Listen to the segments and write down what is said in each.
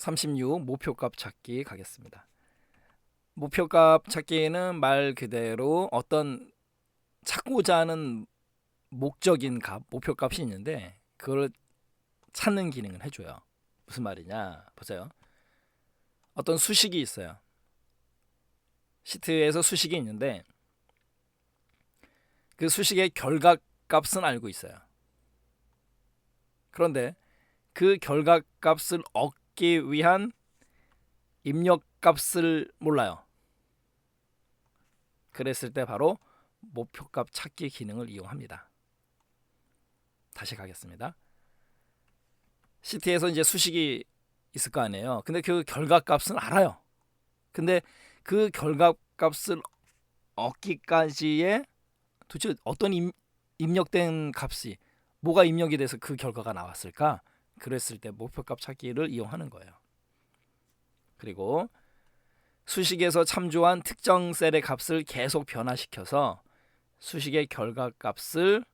36 목표값 찾기 가겠습니다. 목표값 찾기는 말 그대로 어떤 찾고자 하는 목적인 값, 목표값이 있는데 그걸 찾는 기능을 해줘요. 무슨 말이냐? 보세요. 어떤 수식이 있어요. 시트에서 수식이 있는데 그 수식의 결과값은 알고 있어요. 그런데 그 결과값을 얻기 위한 입력값을 몰라요. 그랬을 때 바로 목표값 찾기 기능을 이용합니다. 다시 가겠습니다. 시트에서 이제 수식이 있을 거 아니에요. 근데 그 결과값은 알아요. 근데 그 결과값을 얻기까지의 도대체 어떤 입력된 값이 뭐가 입력이 돼서 그 결과가 나왔을까? 그랬을 때 목표값 찾기를 이용하는 거예요. 그리고 수식에서 참조한 특정 셀의 값을 계속 변화시켜서 수식의 결과값을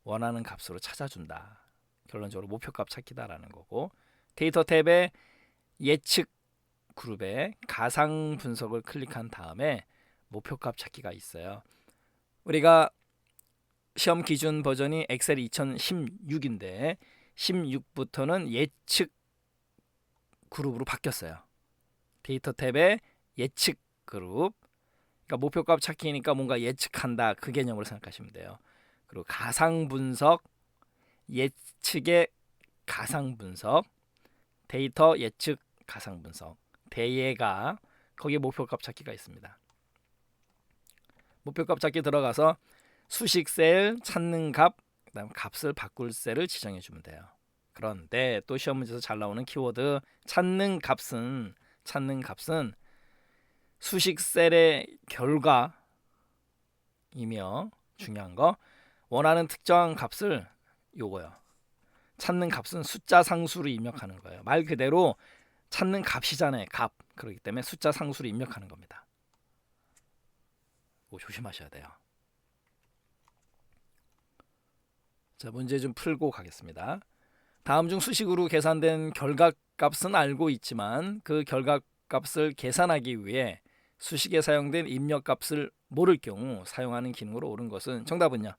원하는 값으로 찾아준다. 결론적으로 목표값 찾기다라는 거고, 데이터 탭의 예측 그룹에 가상 분석을 클릭한 다음에 목표값 찾기가 있어요. 우리가 시험 기준 버전이 엑셀 2016인데 16부터는 예측 그룹으로 바뀌었어요. 데이터 탭의 예측 그룹, 그러니까 목표값 찾기니까 뭔가 예측한다, 그 개념으로 생각하시면 돼요. 그리고 가상 분석, 예측의 가상 분석, 데이터 예측 가상 분석, 대예가 거기에 목표값 찾기가 있습니다. 목표값 찾기 들어가서 수식 셀 찾는 값, 그다음 값을 바꿀 셀을 지정해 주면 돼요. 그런데 또 시험 문제에서 잘 나오는 키워드 찾는 값은 수식 셀의 결과이며 중요한 거 원하는 특정한 값을 요거요. 찾는 값은 숫자 상수로 입력하는 거예요. 말 그대로 찾는 값이잖아요. 값. 그렇기 때문에 숫자 상수로 입력하는 겁니다. 이거 조심하셔야 돼요. 자, 문제 좀 풀고 가겠습니다. 다음 중 수식으로 계산된 결과값은 알고 있지만 그 결과값을 계산하기 위해 수식에 사용된 입력값을 모를 경우 사용하는 기능으로 옳은 것은 정답은요.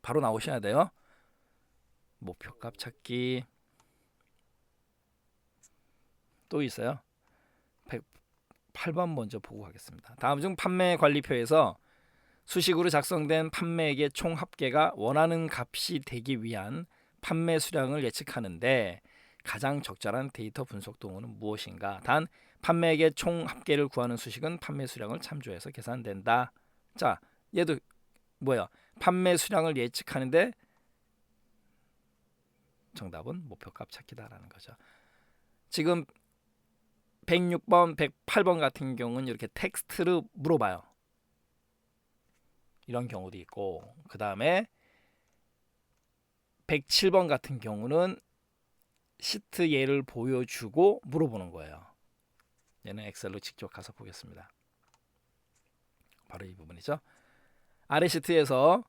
바로 나오셔야 돼요. 목표값 찾기. 또 있어요. 108번 먼저 보고 가겠습니다. 다음 중 판매 관리표에서 수식으로 작성된 판매액의 총 합계가 원하는 값이 되기 위한 판매 수량을 예측하는데 가장 적절한 데이터 분석 도구는 무엇인가? 단 판매액의 총 합계를 구하는 수식은 판매 수량을 참조해서 계산된다. 자, 얘도 뭐야? 판매 수량을 예측하는데 정답은 목표값 찾기다라는 거죠. 지금 106번, 108번 같은 경우는 이렇게 텍스트를 물어봐요. 이런 경우도 있고, 그 다음에 107번 같은 경우는 시트 예를 보여주고 물어보는 거예요. 얘는 엑셀로 직접 가서 보겠습니다. 바로 이 부분이죠. 아래 시트에서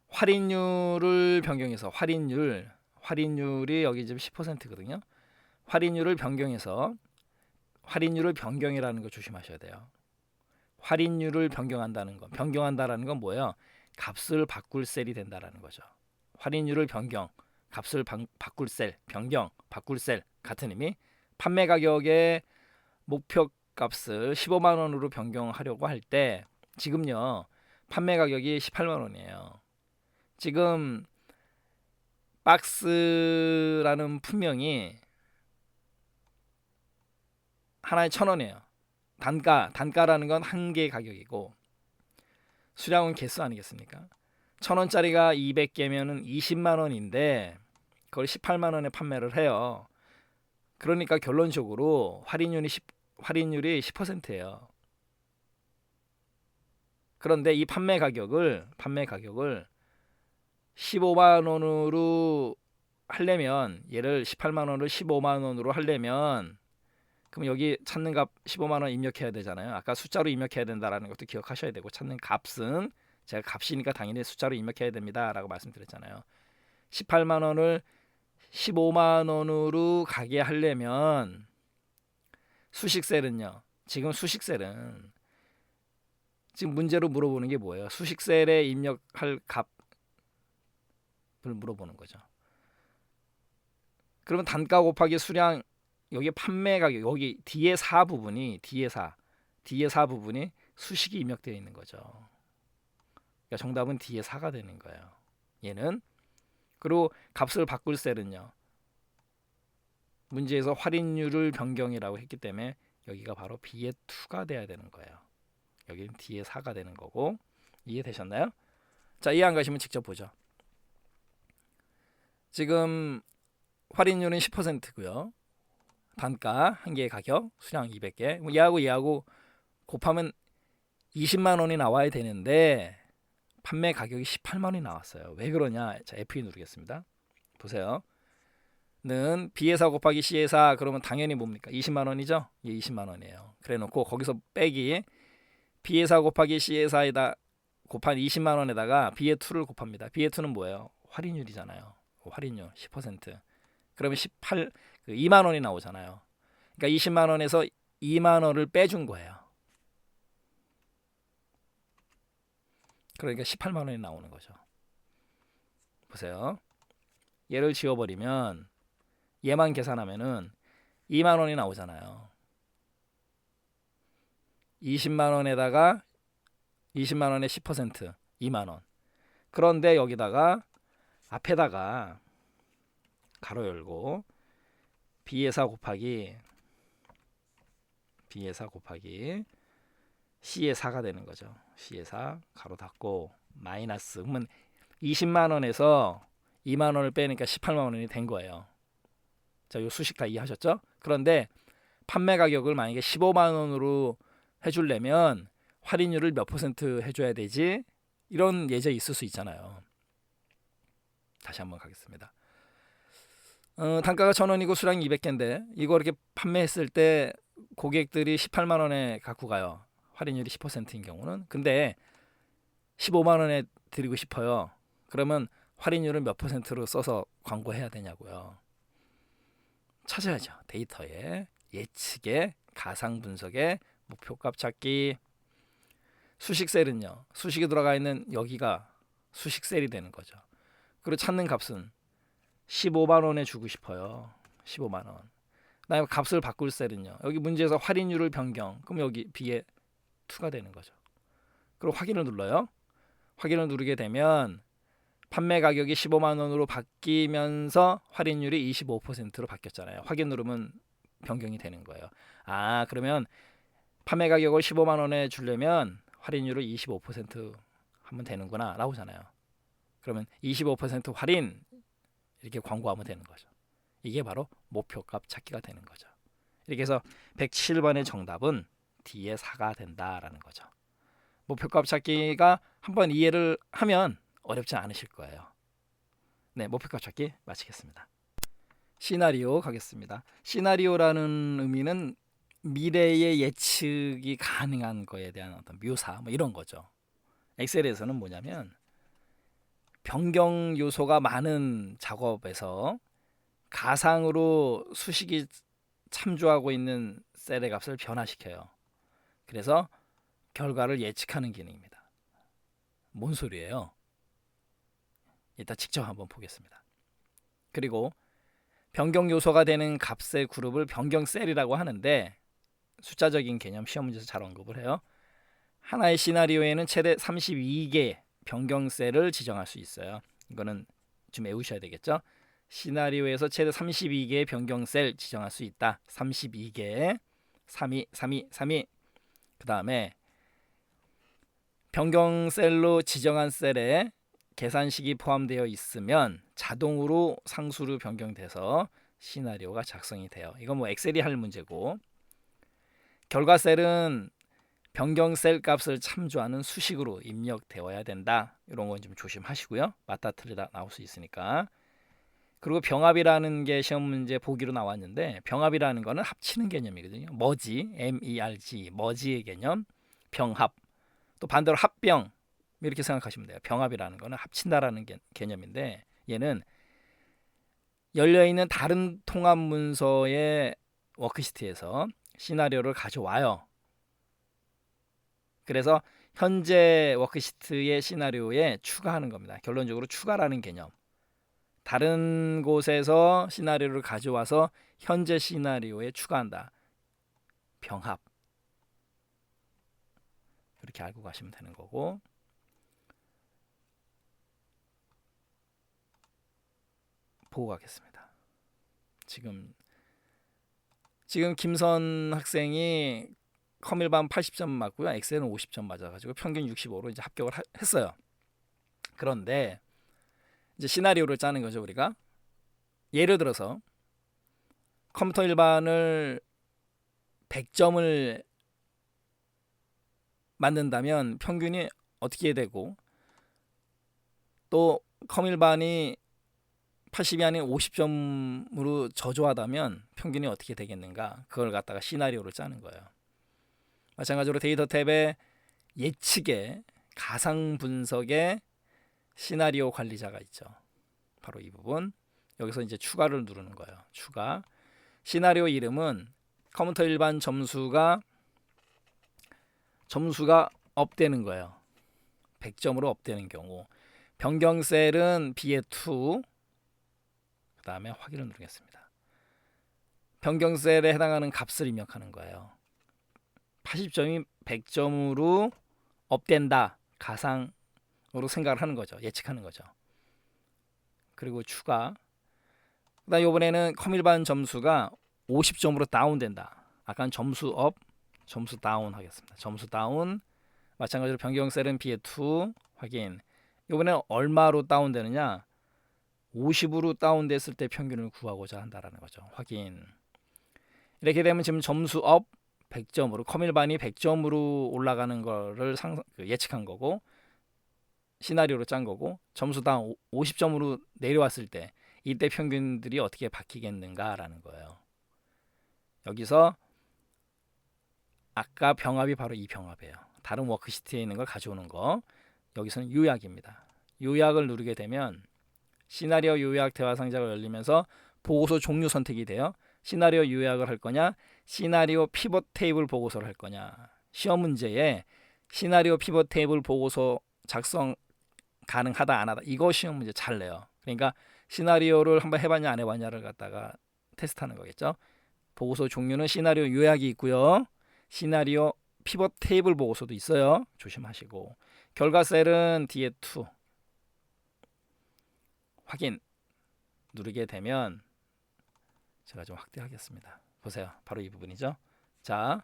할인율을 변경해서 할인율이 여기 지금 10%거든요. 할인율을 변경해서 할인율을 변경이라는 거 조심하셔야 돼요. 할인율을 변경한다는 건 뭐예요? 값을 바꿀 셀이 된다라는 거죠. 할인율을 변경, 값을 바꿀 셀, 변경, 바꿀 셀 같은 의미. 판매 가격의 목표 값을 15만 원으로 변경하려고 할 때 지금요. 판매 가격이 18만 원이에요. 지금 박스라는 품명이 하나에 1,000원이에요. 단가라는 건 한 개 가격이고 수량은 개수 아니겠습니까? 1,000원짜리가 200개면은 20만 원인데 그걸 18만 원에 판매를 해요. 그러니까 결론적으로 할인율이 10%예요. 그런데 이 판매 가격을 15만 원으로 하려면 얘를 18만 원을 15만 원으로 하려면 그럼 여기 찾는 값 15만 원 입력해야 되잖아요. 아까 숫자로 입력해야 된다라는 것도 기억하셔야 되고 찾는 값은 제가 값이니까 당연히 숫자로 입력해야 됩니다라고 말씀드렸잖아요. 18만 원을 15만 원으로 가게 하려면 수식셀은요. 지금 수식셀은 지금 문제로 물어보는 게 뭐예요? 수식셀에 입력할 값을 물어보는 거죠. 그러면 단가 곱하기 수량, 여기 판매 가격, 여기 뒤에 4 부분이 뒤에 4 부분이 수식이 입력되어 있는 거죠. 그러니까 정답은 뒤에 4가 되는 거예요. 얘는. 그리고 값을 바꿀 셀은요. 문제에서 할인율을 변경이라고 했기 때문에 여기가 바로 B의 2가 돼야 되는 거예요. 여기는 D의 4가 되는 거고. 이해되셨나요? 자, 이해 안 가시면 직접 보죠. 지금 할인율은 10%고요. 단가 1개의 가격, 수량 200개. 얘하고 곱하면 20만 원이 나와야 되는데 판매 가격이 18만 원이 나왔어요. 왜 그러냐? 자, F2 누르겠습니다. 보세요. 는 B의 4 곱하기 C의 4 그러면 당연히 뭡니까? 20만 원이죠? 예, 20만 원이에요. 그래 놓고 거기서 빼기 B의 4 곱하기 C의 4에다 곱한 20만 원에다가 B의 2를 곱합니다. B의 2는 뭐예요? 할인율이잖아요. 할인율 10%. 그러면 2만 원이 나오잖아요. 그러니까 20만 원에서 2만 원을 빼준 거예요. 그러니까 18만 원이 나오는 거죠. 보세요. 얘를 지워버리면 얘만 계산하면은 2만 원이 나오잖아요. 20만 원에다가 20만 원에 10% 2만 원. 그런데 여기다가 앞에다가 가로 열고 B의 4 곱하기 C의 4가 되는 거죠. C의 4 가로 닫고 마이너스. 그러면 20만 원에서 2만 원을 빼니까 18만 원이 된 거예요. 자, 이 수식 다 이해하셨죠? 그런데 판매 가격을 만약에 15만 원으로 해주려면 할인율을 몇 퍼센트 해줘야 되지? 이런 예제 있을 수 있잖아요. 다시 한번 가겠습니다. 단가가 1,000원이고 수량이 200개인데 이거 이렇게 판매했을 때 고객들이 18만 원에 갖고 가요. 할인율이 10%인 경우는. 근데 15만 원에 드리고 싶어요. 그러면 할인율을 몇 퍼센트로 써서 광고해야 되냐고요. 찾아야죠. 데이터에, 예측에, 가상 분석에, 목표값 찾기. 수식셀은요. 수식이 들어가 있는 여기가 수식셀이 되는 거죠. 그리고 찾는 값은 15만 원에 주고 싶어요. 15만 원. 그다음에 값을 바꿀 셀은요. 여기 문제에서 할인율을 변경. 그럼 여기 B에 2가 되는 거죠. 그리고 확인을 눌러요. 확인을 누르게 되면 판매 가격이 15만 원으로 바뀌면서 할인율이 25%로 바뀌었잖아요. 확인 누르면 변경이 되는 거예요. 아, 그러면 판매 가격을 15만 원에 주려면 할인율을 25% 하면 되는구나 나오잖아요. 그러면 25% 할인 이렇게 광고하면 되는 거죠. 이게 바로 목표값 찾기가 되는 거죠. 이렇게 해서 107번의 정답은 D의 4가 된다라는 거죠. 목표값 찾기가 한번 이해를 하면 어렵지 않으실 거예요. 네, 목표값 찾기 마치겠습니다. 시나리오 가겠습니다. 시나리오라는 의미는 미래의 예측이 가능한 거에 대한 어떤 묘사 뭐 이런 거죠. 엑셀에서는 뭐냐면 변경 요소가 많은 작업에서 가상으로 수식이 참조하고 있는 셀의 값을 변화시켜요. 그래서 결과를 예측하는 기능입니다. 뭔 소리예요? 이따 직접 한번 보겠습니다. 그리고 변경 요소가 되는 값의 그룹을 변경 셀이라고 하는데 숫자적인 개념 시험 문제에서 잘 언급을 해요. 하나의 시나리오에는 최대 32개 변경 셀을 지정할 수 있어요. 이거는 좀 외우셔야 되겠죠. 시나리오에서 최대 32개의 변경 셀 지정할 수 있다. 32개 32 그 다음에 변경 셀로 지정한 셀에 계산식이 포함되어 있으면 자동으로 상수로 변경돼서 시나리오가 작성이 돼요. 이건 뭐 엑셀이 할 문제고, 결과 셀은 변경 셀 값을 참조하는 수식으로 입력되어야 된다. 이런 건 좀 조심하시고요. 맞다 틀리다 나올 수 있으니까. 그리고 병합이라는 게 시험 문제 보기로 나왔는데, 병합이라는 거는 합치는 개념이거든요. 머지, MERG, 머지의 개념, 병합. 또 반대로 합병, 이렇게 생각하시면 돼요. 병합이라는 거는 합친다라는 개념인데, 얘는 열려있는 다른 통합 문서의 워크시트에서 시나리오를 가져와요. 그래서 현재 워크시트의 시나리오에 추가하는 겁니다. 결론적으로 추가라는 개념. 다른 곳에서 시나리오를 가져와서 현재 시나리오에 추가한다. 병합. 이렇게 알고 가시면 되는 거고. 보고 가겠습니다. 지금 김선 학생이 컴일반 80점 맞고요. 엑셀은 50점 맞아가지고 평균 65로 이제 합격을 했어요. 그런데 이제 시나리오를 짜는 거죠. 우리가 예를 들어서 컴퓨터 일반을 100점을 만든다면 평균이 어떻게 되고, 또 컴일반이 80이 아닌 50점으로 저조하다면 평균이 어떻게 되겠는가, 그걸 갖다가 시나리오를 짜는 거예요. 마찬가지로 데이터 탭에 예측의 가상 분석의 시나리오 관리자가 있죠. 바로 이 부분. 여기서 이제 추가를 누르는 거예요. 추가. 시나리오 이름은 컴퓨터 일반 점수가 업되는 거예요. 100점으로 업되는 경우. 변경 셀은 B의2. 그 다음에 확인을 누르겠습니다. 변경 셀에 해당하는 값을 입력하는 거예요. 80점이 100점으로 업된다. 가상으로 생각을 하는 거죠. 예측하는 거죠. 그리고 추가. 그다음 이번에는 컴일반 점수가 50점으로 다운된다. 아까는 점수 업, 점수 다운 하겠습니다. 점수 다운. 마찬가지로 변경 셀은 B의2 확인. 이번에는 얼마로 다운되느냐? 50으로 다운됐을 때 평균을 구하고자 한다라는 거죠. 확인. 이렇게 되면 지금 점수 업 100점으로, 컴일반이 100점으로 올라가는 거를 예측한 거고, 시나리오로 짠 거고, 점수 다운 50점으로 내려왔을 때 이때 평균들이 어떻게 바뀌겠는가라는 거예요. 여기서 아까 병합이 바로 이 병합이에요. 다른 워크시트에 있는 걸 가져오는 거. 여기서는 요약입니다. 요약을 누르게 되면 시나리오 요약 대화 상자가 열리면서 보고서 종류 선택이 돼요. 시나리오 요약을 할 거냐, 시나리오 피벗 테이블 보고서를 할 거냐. 시험 문제에 시나리오 피벗 테이블 보고서 작성 가능하다 안 하다, 이거 시험 문제 잘 내요. 그러니까 시나리오를 한번 해봤냐 안 해봤냐를 갖다가 테스트하는 거겠죠. 보고서 종류는 시나리오 요약이 있고요. 시나리오 피벗 테이블 보고서도 있어요. 조심하시고. 결과 셀은 뒤에 2 확인 누르게 되면 제가 좀 확대하겠습니다. 보세요. 바로 이 부분이죠. 자,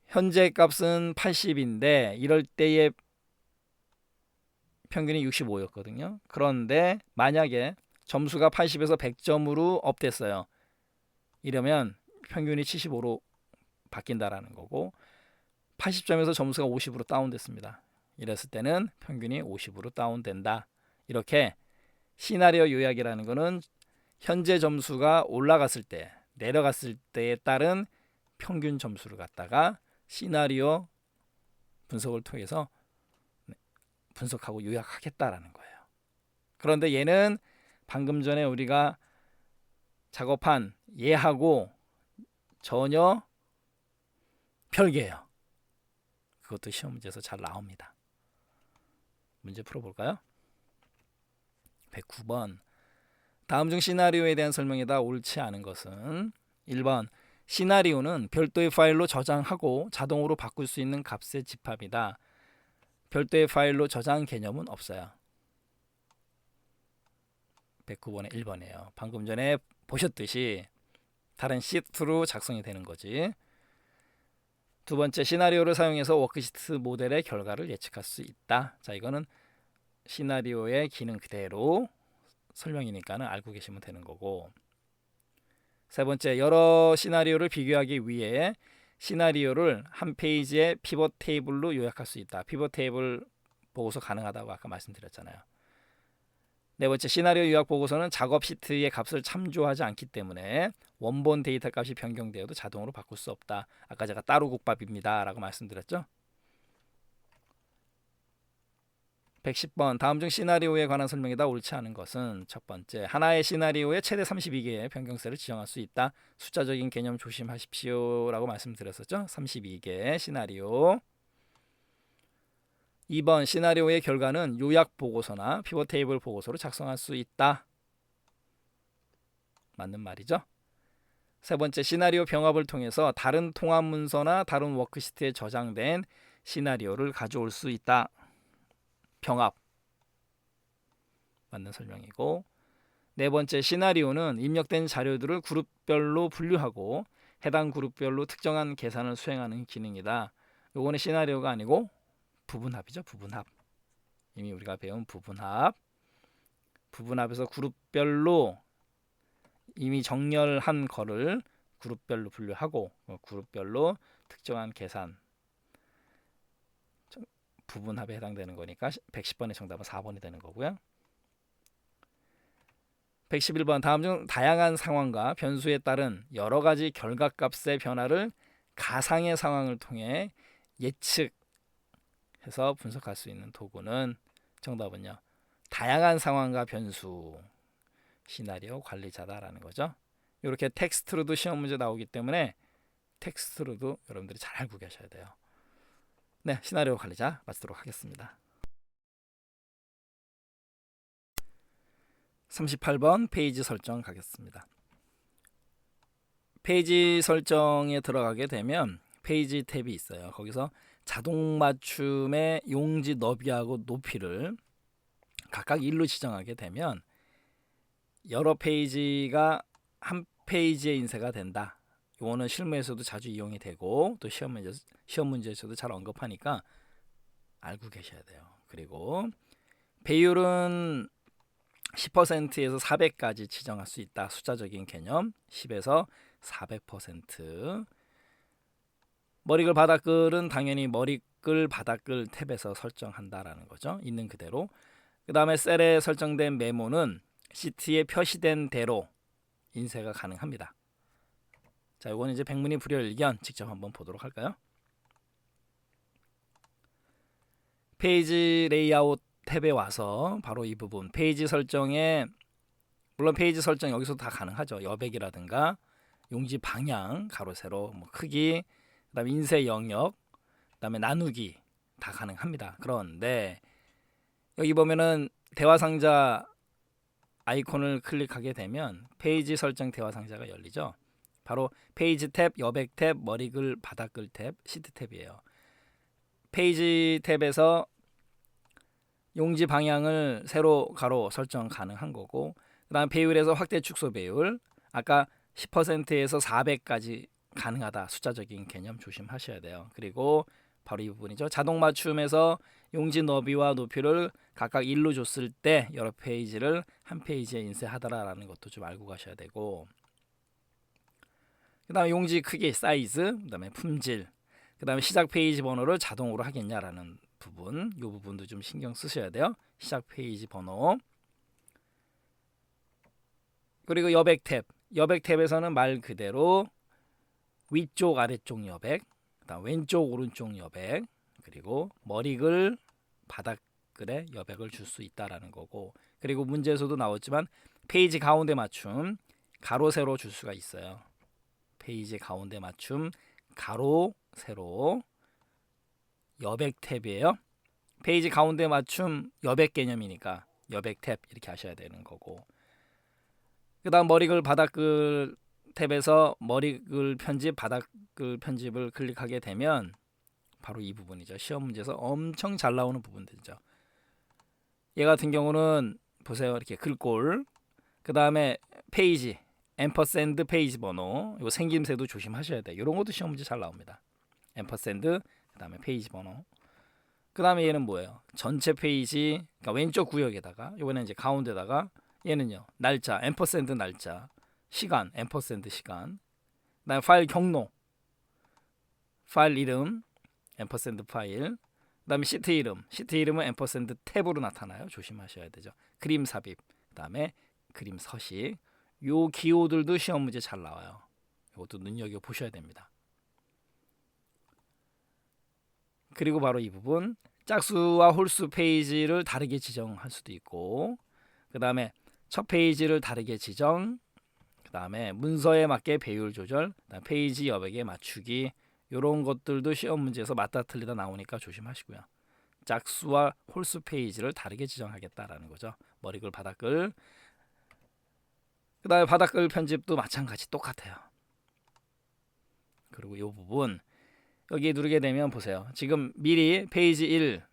현재 값은 80인데 이럴 때의 평균이 65였거든요. 그런데 만약에 점수가 80에서 100점으로 업됐어요. 이러면 평균이 75로 바뀐다라는 거고, 80점에서 점수가 50으로 다운됐습니다. 이랬을 때는 평균이 50으로 다운된다. 이렇게 시나리오 요약이라는 거는 현재 점수가 올라갔을 때, 내려갔을 때에 따른 평균 점수를 갖다가 시나리오 분석을 통해서 분석하고 요약하겠다라는 거예요. 그런데 얘는 방금 전에 우리가 작업한 얘하고 전혀 별개예요. 그것도 시험 문제에서 잘 나옵니다. 문제 풀어볼까요? 109번. 다음 중 시나리오에 대한 설명이다. 옳지 않은 것은 1번. 시나리오는 별도의 파일로 저장하고 자동으로 바꿀 수 있는 값의 집합이다. 별도의 파일로 저장 개념은 없어요. 109번의 1번이에요. 방금 전에 보셨듯이 다른 시트로 작성이 되는 거지. 두 번째, 시나리오를 사용해서 워크시트 모델의 결과를 예측할 수 있다. 자, 이거는 시나리오의 기능 그대로 설명이니까는 알고 계시면 되는 거고. 세 번째, 여러 시나리오를 비교하기 위해 시나리오를 한 페이지의 피벗 테이블로 요약할 수 있다. 피벗 테이블 보고서 가능하다고 아까 말씀드렸잖아요. 네 번째, 시나리오 요약 보고서는 작업 시트의 값을 참조하지 않기 때문에 원본 데이터 값이 변경되어도 자동으로 바꿀 수 없다. 아까 제가 따로 국밥입니다 라고 말씀드렸죠. 110번 다음 중 시나리오에 관한 설명이다. 옳지 않은 것은 첫 번째, 하나의 시나리오에 최대 32개의 변경세를 지정할 수 있다. 숫자적인 개념 조심하십시오 라고 말씀드렸었죠. 32개의 시나리오. 2번, 시나리오의 결과는 요약 보고서나 피벗 테이블 보고서로 작성할 수 있다. 맞는 말이죠. 세 번째, 시나리오 병합을 통해서 다른 통합 문서나 다른 워크시트에 저장된 시나리오를 가져올 수 있다. 병합. 맞는 설명이고, 네 번째, 시나리오는 입력된 자료들을 그룹별로 분류하고 해당 그룹별로 특정한 계산을 수행하는 기능이다. 요거는 시나리오가 아니고 부분합이죠. 부분합. 이미 우리가 배운 부분합. 부분합에서 그룹별로 이미 정렬한 거를 그룹별로 분류하고 그룹별로 특정한 계산, 부분합에 해당되는 거니까 110번의 정답은 4번이 되는 거고요. 111번 다음 중 다양한 상황과 변수에 따른 여러 가지 결과값의 변화를 가상의 상황을 통해 예측해서 분석할 수 있는 도구는 정답은요. 다양한 상황과 변수, 시나리오 관리자다라는 거죠. 이렇게 텍스트로도 시험 문제 나오기 때문에 텍스트로도 여러분들이 잘 알고 계셔야 돼요. 네, 시나리오 관리자 마치도록 하겠습니다. 38번 페이지 설정 가겠습니다. 페이지 설정에 들어가게 되면 페이지 탭이 있어요. 거기서 자동 맞춤의 용지 너비하고 높이를 각각 1로 지정하게 되면 여러 페이지가 한 페이지에 인쇄가 된다. 이거는 실무에서도 자주 이용이 되고 또 시험 문제에서도 잘 언급하니까 알고 계셔야 돼요. 그리고 배율은 10%에서 400까지 지정할 수 있다. 숫자적인 개념 10에서 400%. 머리글 바닥글은 당연히 머리글 바닥글 탭에서 설정한다라는 거죠. 있는 그대로. 그 다음에 셀에 설정된 메모는 시트에 표시된 대로 인쇄가 가능합니다. 자, 이거는 이제 백문이 불여일견 직접 한번 보도록 할까요? 페이지 레이아웃 탭에 와서 바로 이 부분 페이지 설정에, 물론 페이지 설정 여기서 다 가능하죠. 여백이라든가 용지 방향, 가로 세로, 크기, 그다음에 인쇄 영역, 그다음에 나누기 다 가능합니다. 그런데 여기 보면은 대화 상자 아이콘을 클릭하게 되면 페이지 설정 대화 상자가 열리죠. 바로 페이지 탭, 여백 탭, 머리글, 바닥글 탭, 시트 탭이에요. 페이지 탭에서 용지 방향을 세로, 가로 설정 가능한 거고, 그 다음 배율에서 확대 축소 배율, 아까 10%에서 400까지 가능하다. 숫자적인 개념 조심하셔야 돼요. 그리고 바로 이 부분이죠. 자동 맞춤에서 용지 너비와 높이를 각각 1로 줬을 때 여러 페이지를 한 페이지에 인쇄하더라라는 것도 좀 알고 가셔야 되고, 그 다음에 용지 크기, 사이즈, 그 다음에 품질, 그 다음에 시작 페이지 번호를 자동으로 하겠냐라는 부분, 이 부분도 좀 신경 쓰셔야 돼요. 시작 페이지 번호. 그리고 여백 탭, 여백 탭에서는 말 그대로 위쪽 아래쪽 여백, 그다음 왼쪽 오른쪽 여백, 그리고 머리글 바닥글에 여백을 줄 수 있다라는 거고, 그리고 문제에서도 나왔지만 페이지 가운데 맞춤 가로 세로 줄 수가 있어요. 페이지 가운데 맞춤 가로 세로 여백 탭이에요. 페이지 가운데 맞춤 여백 개념이니까 여백 탭 이렇게 하셔야 되는 거고, 그 다음 머리글 바닥글 탭에서 머리글 편집 바닥글 편집을 클릭하게 되면 바로 이 부분이죠. 시험 문제에서 엄청 잘 나오는 부분들이죠. 얘 같은 경우는 보세요. 이렇게 글꼴, 그 다음에 페이지 앰퍼샌드 페이지 번호, 이거 생김새도 조심하셔야 돼요. 이런 것도 시험 문제 잘 나옵니다. 앰퍼샌드, 그 다음에 페이지 번호, 그 다음에 얘는 뭐예요? 전체 페이지, 그러니까 왼쪽 구역에다가, 이번에 이제 가운데다가 얘는요, 날짜 앰퍼샌드 날짜, 시간 앰퍼샌드 시간, 그다음에 파일 경로, 파일 이름 앰퍼샌드 파일, 그다음에 시트 이름, 시트 이름은 앰퍼샌드 탭으로 나타나요. 조심하셔야 되죠. 그림 삽입, 그다음에 그림 서식, 요 기호들도 시험 문제 잘 나와요. 이것도 눈여겨 보셔야 됩니다. 그리고 바로 이 부분 짝수와 홀수 페이지를 다르게 지정할 수도 있고, 그 다음에 첫 페이지를 다르게 지정, 그 다음에 문서에 맞게 배율 조절, 그다음에 페이지 여백에 맞추기, 이런 것들도 시험 문제에서 맞다 틀리다 나오니까 조심하시고요. 짝수와 홀수 페이지를 다르게 지정하겠다라는 거죠. 머리글 바닥글. 그 다음에 바닥글 편집도 마찬가지 똑같아요. 그리고 이 부분 여기 누르게 되면 보세요. 지금 미리 페이지 1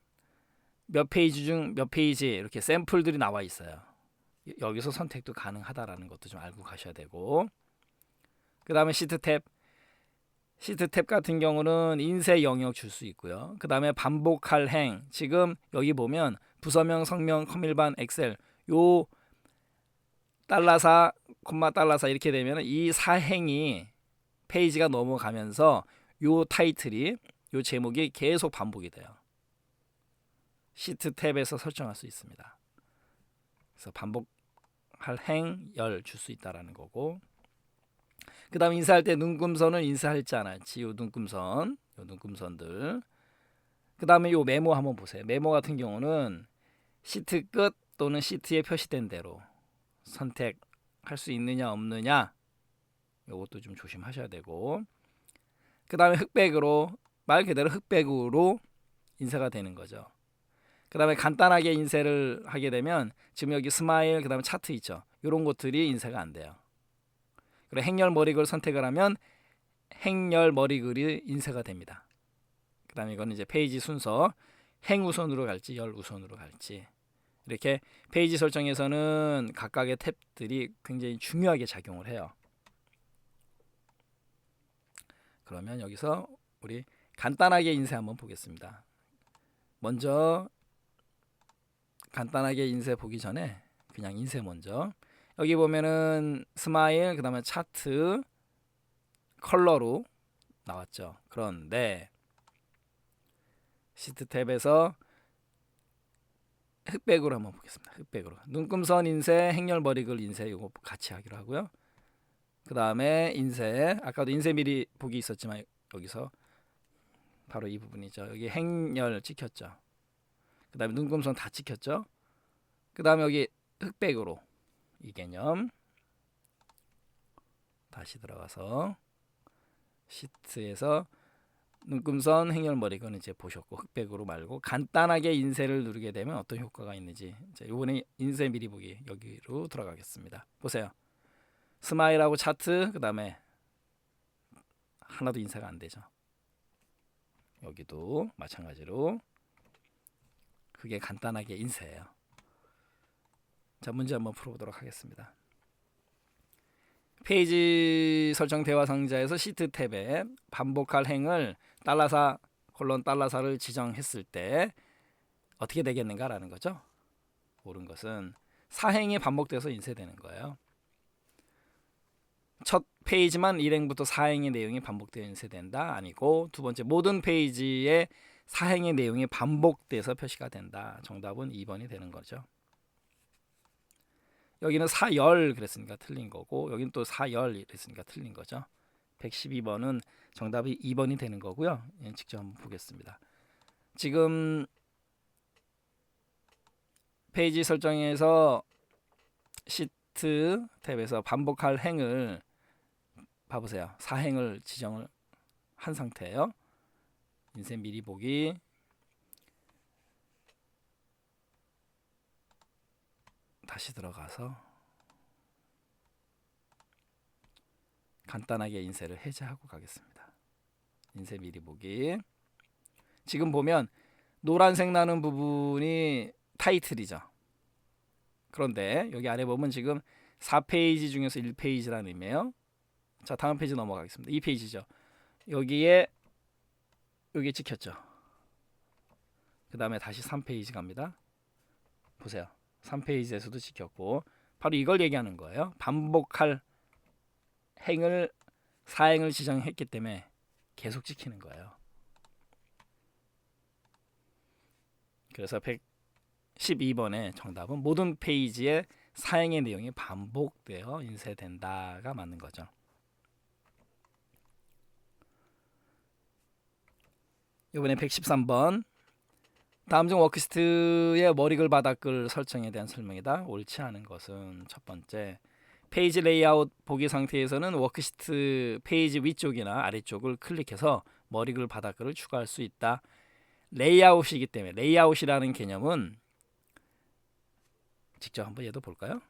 몇 페이지 중 몇 페이지 이렇게 샘플들이 나와 있어요. 여기서 선택도 가능하다라는 것도 좀 알고 가셔야 되고, 그 다음에 시트 탭 같은 경우는 인쇄 영역 줄 수 있고요. 그 다음에 반복할 행, 지금 여기 보면 부서명, 성명, 컴일반, 엑셀 요 달러사, 콤마 달러사 이렇게 되면 이 사행이 페이지가 넘어가면서 요 타이틀이, 요 제목이 계속 반복이 돼요. 시트 탭에서 설정할 수 있습니다. 그래서 반복할 행, 열 줄 수 있다라는 거고, 그 다음에 인쇄할 때 눈금선은 인쇄할지 안 할지, 요 눈금선들. 그 다음에 요 메모 한번 보세요. 메모 같은 경우는 시트 끝 또는 시트에 표시된 대로 선택할 수 있느냐 없느냐, 요것도 좀 조심하셔야 되고, 그 다음에 흑백으로, 말 그대로 흑백으로 인쇄가 되는 거죠. 그 다음에 간단하게 인쇄를 하게 되면 지금 여기 스마일, 그 다음에 차트 있죠. 이런 것들이 인쇄가 안 돼요. 그리고 행렬 머리글 선택을 하면 행렬 머리글이 인쇄가 됩니다. 그 다음에 이거는 이제 페이지 순서, 행 우선으로 갈지 열 우선으로 갈지, 이렇게 페이지 설정에서는 각각의 탭들이 굉장히 중요하게 작용을 해요. 그러면 여기서 우리 간단하게 인쇄 한번 보겠습니다. 먼저 간단하게 인쇄 보기 전에 그냥 인쇄 먼저, 여기 보면은 스마일, 그 다음에 차트, 컬러로 나왔죠. 그런데 시트 탭에서 흑백으로 한번 보겠습니다. 흑백으로 눈금선 인쇄, 행렬 머리글 인쇄 이거 같이 하기로 하고요. 그 다음에 인쇄, 아까도 인쇄 미리 보기 있었지만 여기서 바로 이 부분이죠. 여기 행렬 찍혔죠. 그 다음에 눈금선 다 찍혔죠. 그 다음에 여기 흑백으로 이 개념 다시 들어가서 시트에서 눈금선, 행렬 머리건 이제 보셨고, 흑백으로 말고 간단하게 인쇄를 누르게 되면 어떤 효과가 있는지, 이번에 인쇄 미리 보기 여기로 들어가겠습니다. 보세요. 스마일하고 차트, 그 다음에 하나도 인쇄가 안 되죠. 여기도 마찬가지로 그게 간단하게 인쇄예요. 자, 문제 한번 풀어보도록 하겠습니다. 페이지 설정 대화 상자에서 시트 탭에 반복할 행을 달러사 콜론 달러사를 지정했을 때 어떻게 되겠는가라는 거죠. 옳은 것은 사행이 반복돼서 인쇄되는 거예요. 첫 페이지만 1행부터 사행의 내용이 반복되어 인쇄된다 아니고, 두 번째 모든 페이지에 사행의 내용이 반복돼서 표시가 된다. 정답은 2번이 되는 거죠. 여기는 사열 그랬으니까 틀린 거고, 여기는 또 사열 이랬으니까 틀린 거죠. 112번은 정답이 2번이 되는 거고요. 직접 한번 보겠습니다. 지금 페이지 설정에서 시트 탭에서 반복할 행을 봐보세요. 사행을 지정을 한 상태예요. 인쇄 미리 보기, 다시 들어가서 간단하게 인쇄를 해제하고 가겠습니다. 인쇄 미리 보기. 지금 보면 노란색 나는 부분이 타이틀이죠. 그런데 여기 아래 보면 지금 4페이지 중에서 1페이지라는 의미예요. 자, 다음 페이지 넘어가겠습니다. 2페이지죠. 여기에 여기 찍혔죠. 그 다음에 다시 3페이지 갑니다. 보세요. 3페이지에서도 찍혔고, 바로 이걸 얘기하는 거예요. 반복할 행을, 사행을 지정했기 때문에 계속 찍히는 거예요. 그래서 112번의 정답은 모든 페이지에 사행의 내용이 반복되어 인쇄된다가 맞는 거죠. 이번에 113번 다음 중 워크시트의 머리글 바닥글 설정에 대한 설명이다. 옳지 않은 것은 첫 번째, 페이지 레이아웃 보기 상태에서는 워크시트 페이지 위쪽이나 아래쪽을 클릭해서 머리글 바닥글을 추가할 수 있다. 레이아웃이기 때문에, 레이아웃이라는 개념은 직접 한번 얘도 볼까요?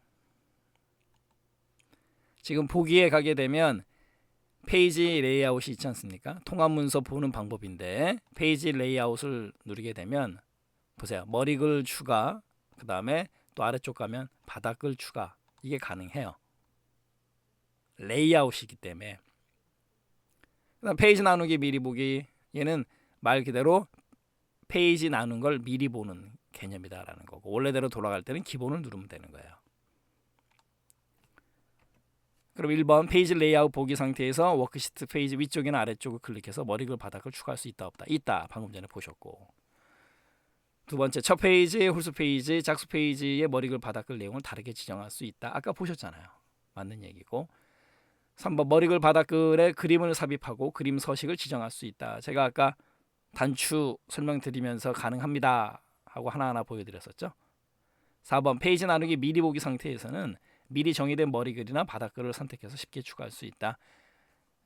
지금 보기에 가게 되면 페이지 레이아웃이 있지 않습니까? 통합 문서 보는 방법인데, 페이지 레이아웃을 누르게 되면 보세요. 머리글 추가, 그 다음에 또 아래쪽 가면 바닥글 추가, 이게 가능해요. 레이아웃이기 때문에. 그다음 페이지 나누기 미리 보기, 얘는 말 그대로 페이지 나눈 걸 미리 보는 개념이다라는 거고, 원래대로 돌아갈 때는 기본을 누르면 되는 거예요. 그럼 1번 페이지 레이아웃 보기 상태에서 워크시트 페이지 위쪽이나 아래쪽을 클릭해서 머리글 바닥을 추가할 수 있다 없다? 있다. 방금 전에 보셨고. 두 번째, 첫 페이지, 홀수 페이지, 작수 페이지의 머리글 바닥글 내용을 다르게 지정할 수 있다. 아까 보셨잖아요. 맞는 얘기고. 3번 머리글 바닥글에 그림을 삽입하고 그림 서식을 지정할 수 있다. 제가 아까 단추 설명드리면서 가능합니다 하고 하나하나 보여드렸었죠. 4번 페이지 나누기 미리 보기 상태에서는 미리 정의된 머리글이나 바닥글을 선택해서 쉽게 추가할 수 있다.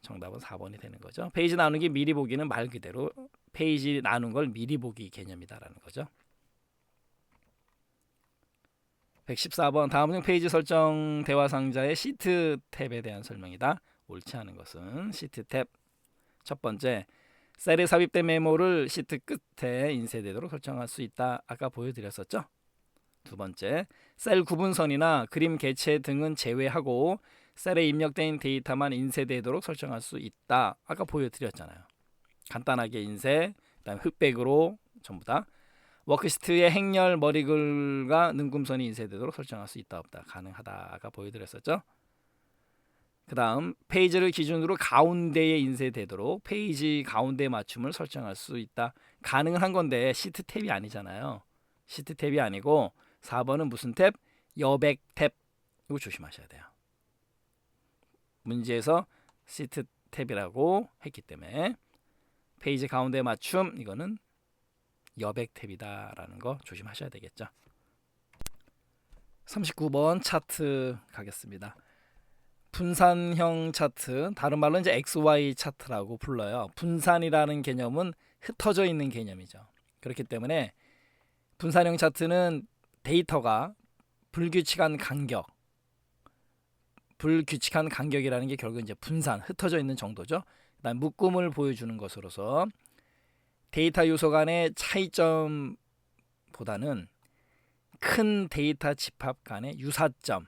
정답은 4번이 되는 거죠. 페이지 나누기 미리 보기는 말 그대로 페이지 나눈 걸 미리 보기 개념이다라는 거죠. 114번 다음 중 페이지 설정 대화 상자의 시트 탭에 대한 설명이다. 옳지 않은 것은 시트 탭. 첫 번째, 셀에 삽입된 메모를 시트 끝에 인쇄되도록 설정할 수 있다. 아까 보여드렸었죠. 두 번째, 셀 구분선이나 그림 개체 등은 제외하고 셀에 입력된 데이터만 인쇄되도록 설정할 수 있다. 아까 보여드렸잖아요. 간단하게 인쇄, 그다음에 흑백으로 전부 다. 워크시트의 행렬 머리글과 능금선이 인쇄되도록 설정할 수 있다 없다? 가능하다. 아까 보여드렸었죠. 그 다음 페이지를 기준으로 가운데에 인쇄되도록 페이지 가운데 맞춤을 설정할 수 있다. 가능한 건데 시트 탭이 아니잖아요. 시트 탭이 아니고 4번은 무슨 탭? 여백 탭. 이거 조심하셔야 돼요. 문제에서 시트 탭이라고 했기 때문에 페이지 가운데 맞춤, 이거는 여백 탭이다라는 거 조심하셔야 되겠죠. 39번 차트 가겠습니다. 분산형 차트, 다른 말로 이제 XY 차트라고 불러요. 분산이라는 개념은 흩어져 있는 개념이죠. 그렇기 때문에 분산형 차트는 데이터가 불규칙한 간격이라는 게 결국 이제 분산, 흩어져 있는 정도죠. 그다음 묶음을 보여주는 것으로서 데이터 요소 간의 차이점보다는 큰 데이터 집합 간의 유사점,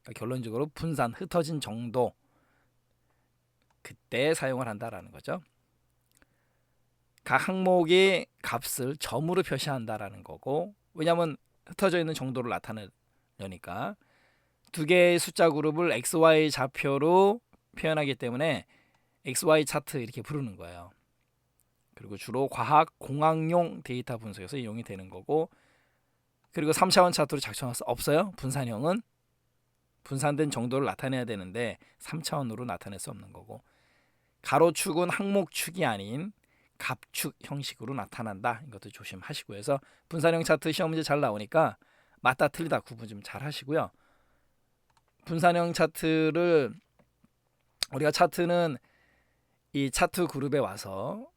그러니까 결론적으로 분산, 흩어진 정도, 그때 사용을 한다라는 거죠. 각 항목의 값을 점으로 표시한다라는 거고, 왜냐하면 흩어져 있는 정도를 나타내려니까 두 개의 숫자 그룹을 XY 좌표로 표현하기 때문에 XY 차트 이렇게 부르는 거예요. 그리고 주로 과학, 공학용 데이터 분석에서 이용이 되는 거고, 그리고 3차원 차트로 작성할 수 없어요. 분산형은 분산된 정도를 나타내야 되는데 3차원으로 나타낼 수 없는 거고, 가로축은 항목축이 아닌 갑축 형식으로 나타난다. 이것도 조심하시고 해서 분산형 차트 시험 문제 잘 나오니까 맞다 틀리다 구분 좀 잘 하시고요. 분산형 차트를 우리가 차트는 이 차트 그룹에 와서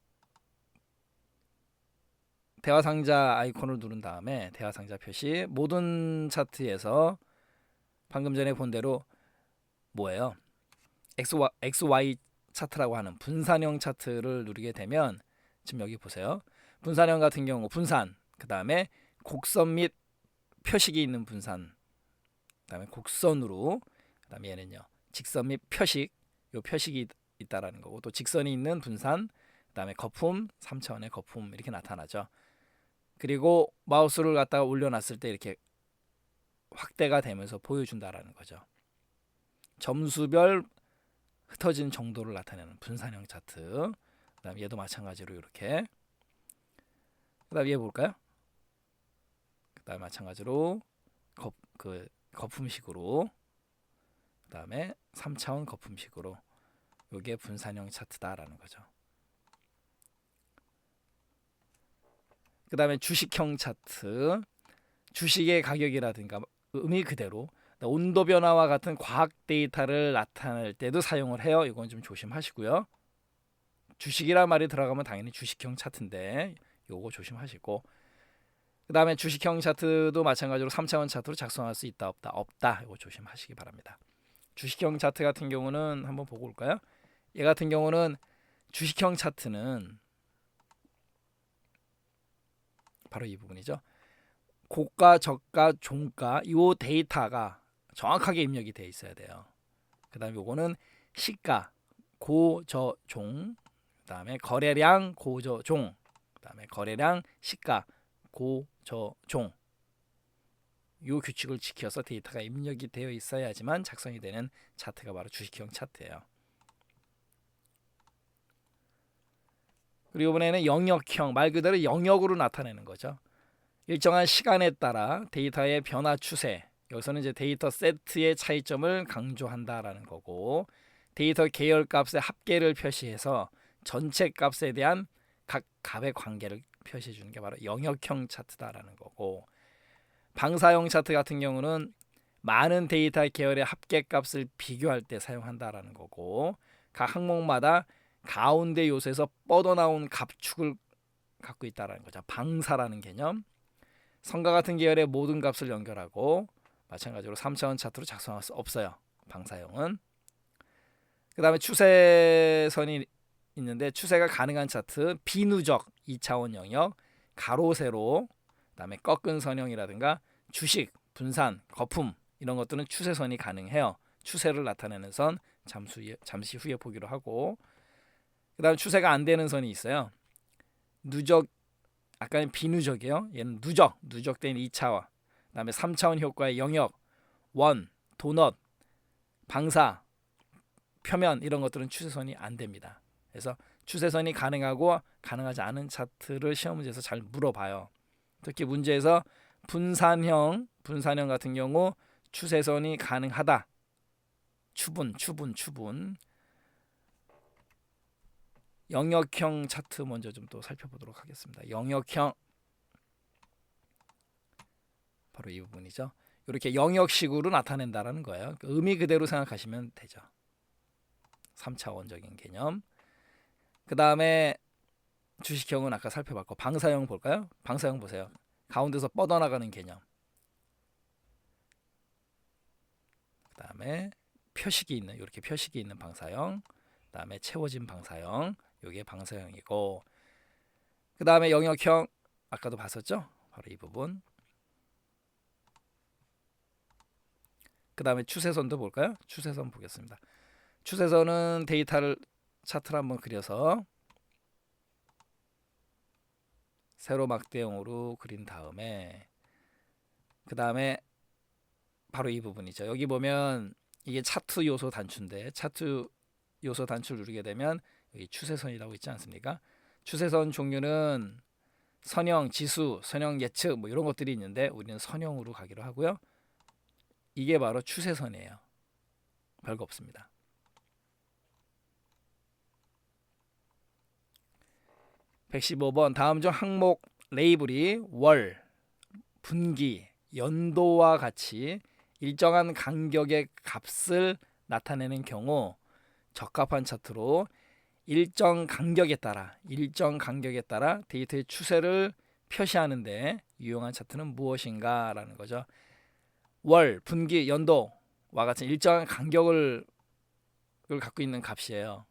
대화 상자 아이콘을 누른 다음에 대화 상자 표시, 모든 차트에서 방금 전에 본 대로 뭐예요? XY 차트라고 하는 분산형 차트를 누르게 되면 지금 여기 보세요. 분산형 같은 경우 분산, 그 다음에 곡선 및 표식이 있는 분산, 그 다음에 곡선으로, 그 다음에 얘는요 직선 및 표식, 요 표식이 있다라는 거고, 또 직선이 있는 분산, 그 다음에 거품, 3차원의 거품 이렇게 나타나죠. 그리고 마우스를 갖다가 올려놨을 때 이렇게 확대가 되면서 보여준다라는 거죠. 점수별 흩어진 정도를 나타내는 분산형 차트. 그다음 얘도 마찬가지로 이렇게. 그다음 얘 볼까요? 그다음 마찬가지로 거품식으로. 그다음에 3차원 거품식으로. 이게 분산형 차트다라는 거죠. 그 다음에 주식형 차트, 주식의 가격이라든가 의미 그대로 온도 변화와 같은 과학 데이터를 나타낼 때도 사용을 해요. 이건 좀 조심하시고요. 주식이란 말이 들어가면 당연히 주식형 차트인데 요거 조심하시고, 그 다음에 주식형 차트도 마찬가지로 3차원 차트로 작성할 수 있다 없다? 없다. 이거 조심하시기 바랍니다. 주식형 차트 같은 경우는 한번 보고 올까요? 얘 같은 경우는 주식형 차트는 바로 이 부분이죠. 고가, 저가, 종가 이 데이터가 정확하게 입력이 되어 있어야 돼요. 그 다음에 요거는 시가, 고, 저, 종, 그 다음에 거래량, 고, 저, 종, 그 다음에 거래량, 시가, 고, 저, 종. 요 규칙을 지켜서 데이터가 입력이 되어 있어야지만 작성이 되는 차트가 바로 주식형 차트예요. 그리고 이번에는 영역형, 말 그대로 영역으로 나타내는 거죠. 일정한 시간에 따라 데이터의 변화 추세, 여기서는 이제 데이터 세트의 차이점을 강조한다라는 거고, 데이터 계열 값의 합계를 표시해서 전체 값에 대한 각 값의 관계를 표시해 주는 게 바로 영역형 차트다라는 거고, 방사형 차트 같은 경우는 많은 데이터 계열의 합계 값을 비교할 때 사용한다라는 거고, 각 항목마다 가운데 요소에서 뻗어나온 값축을 갖고 있다라는 거죠. 방사라는 개념. 성과 같은 계열의 모든 값을 연결하고 마찬가지로 3차원 차트로 작성할 수 없어요. 방사형은. 그 다음에 추세선이 있는데 추세가 가능한 차트, 비누적 2차원 영역, 가로 세로, 그 다음에 꺾은 선형이라든가 주식, 분산, 거품 이런 것들은 추세선이 가능해요. 추세를 나타내는 선 잠시 후에 보기로 하고, 그 다음에 추세가 안 되는 선이 있어요. 누적, 아까는 비누적이에요. 얘는 누적된 2차원. 그 다음에 3차원 효과의 영역, 원, 도넛, 방사, 표면 이런 것들은 추세선이 안 됩니다. 그래서 추세선이 가능하고 가능하지 않은 차트를 시험 문제에서 잘 물어봐요. 특히 문제에서 분산형 같은 경우 추세선이 가능하다. 추분. 영역형 차트 먼저 좀 또 살펴보도록 하겠습니다. 영역형 바로 이 부분이죠. 이렇게 영역식으로 나타낸다라는 거예요. 의미 그대로 생각하시면 되죠. 3차원적인 개념. 그 다음에 주식형은 아까 살펴봤고, 방사형 볼까요? 방사형 보세요. 가운데서 뻗어나가는 개념. 그 다음에 표식이 있는, 이렇게 표식이 있는 방사형. 그 다음에 채워진 방사형. 이게 방사형이고, 그 다음에 영역형 아까도 봤었죠? 바로 이 부분. 그 다음에 추세선도 볼까요? 추세선 보겠습니다. 추세선은 데이터를 차트를 한번 그려서 세로 막대형으로 그린 다음에, 그 다음에 바로 이 부분이죠. 여기 보면 이게 차트 요소 단추인데, 차트 요소 단추를 누르게 되면 여기 추세선이라고 있지 않습니까? 추세선 종류는 선형, 지수, 선형 예측 뭐 이런 것들이 있는데 우리는 선형으로 가기로 하고요. 이게 바로 추세선이에요. 별거 없습니다. (115번) 다음 중 항목 레이블이 월, 분기, 연도와 같이 일정한 간격의 값을 나타내는 경우 적합한 차트로 일정 간격에 따라 데이터의 추세를 표시하는데 유용한 차트는 무엇인가 라는 거죠. 월, 분기, 연도와 같은 일정한 간격을 갖고 있는 값이에요.